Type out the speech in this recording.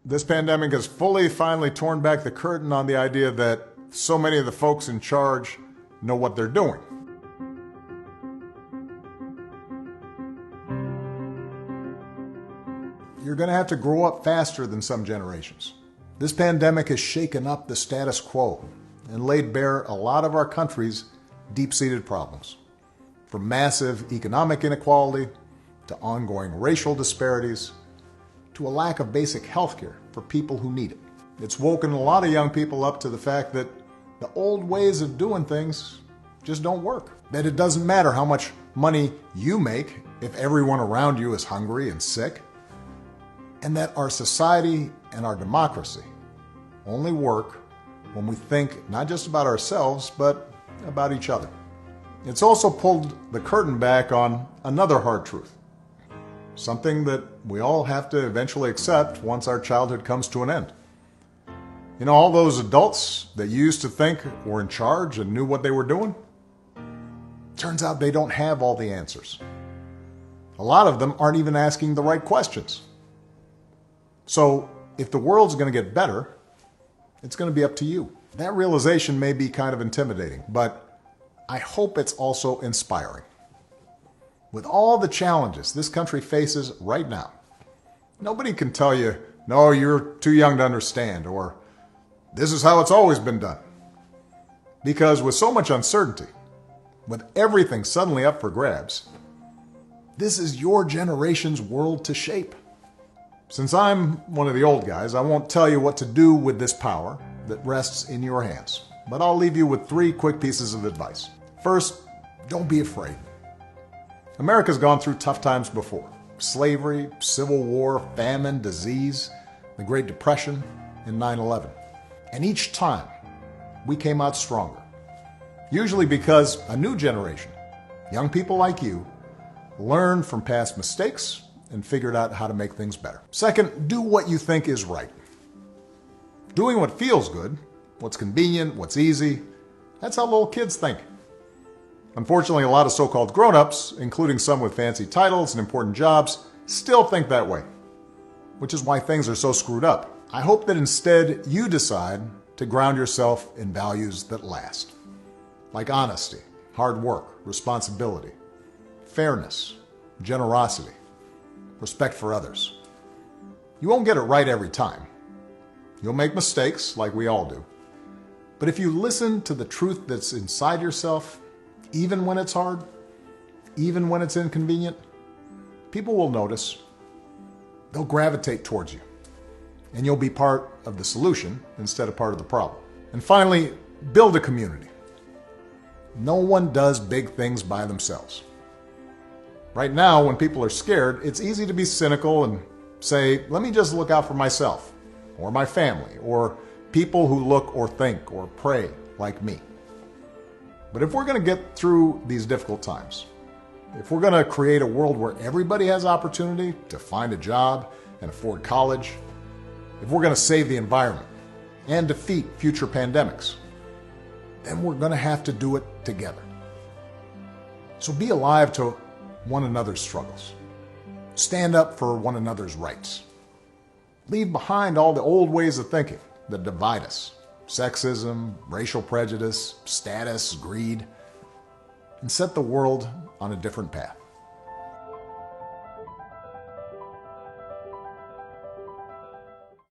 This pandemic has finally torn back the curtain on the idea that so many of the folks in charge know what they're doing. You're going to have to grow up faster than some generations. This pandemic has shaken up the status quo and laid bare a lot of our country's deep-seated problems, from massive economic inequality to ongoing racial disparities to a lack of basic health care for people who need it. It's woken a lot of young people up to the fact that the old ways of doing things just don't work. That it doesn't matter how much money you make if everyone around you is hungry and sick. And that our society and our democracy only work when we think not just about ourselves, but about each other. It's also pulled the curtain back on another hard truth. Something that we all have to eventually accept once our childhood comes to an end. You know, all those adults that you used to think were in charge and knew what they were doing? Turns out they don't have all the answers. A lot of them aren't even asking the right questions. So, if the world's going to get better, it's going to be up to you. That realization may be kind of intimidating, but I hope it's also inspiring. With all the challenges this country faces right now, nobody can tell you, no, you're too young to understand, or this is how it's always been done. Because with so much uncertainty, with everything suddenly up for grabs, this is your generation's world to shape. Since I'm one of the old guys, I won't tell you what to do with this power that rests in your hands, but I'll leave you with 3 quick pieces of advice. First, don't be afraid. America's gone through tough times before. Slavery, civil war, famine, disease, the Great Depression, and 9/11. And each time, we came out stronger. Usually because a new generation, young people like you, learned from past mistakes and figured out how to make things better. Second, do what you think is right. Doing what feels good, what's convenient, what's easy, that's how little kids think. Unfortunately, a lot of so-called grown-ups, including some with fancy titles and important jobs, still think that way, which is why things are so screwed up. I hope that instead you decide to ground yourself in values that last, like honesty, hard work, responsibility, fairness, generosity, respect for others. You won't get it right every time. You'll make mistakes, like we all do. But if you listen to the truth that's inside yourself, even when it's hard, even when it's inconvenient, people will notice. They'll gravitate towards you. And you'll be part of the solution instead of part of the problem. And finally, build a community. No one does big things by themselves. Right now, when people are scared, it's easy to be cynical and say, let me just look out for myself, or my family, or people who look or think or pray like me. But if we're going to get through these difficult times, if we're going to create a world where everybody has opportunity to find a job and afford college, if we're going to save the environment and defeat future pandemics, then we're going to have to do it together. So be alive to one another's struggles. Stand up for one another's rights. Leave behind all the old ways of thinking that divide us. Sexism, racial prejudice, status, greed, and set the world on a different path.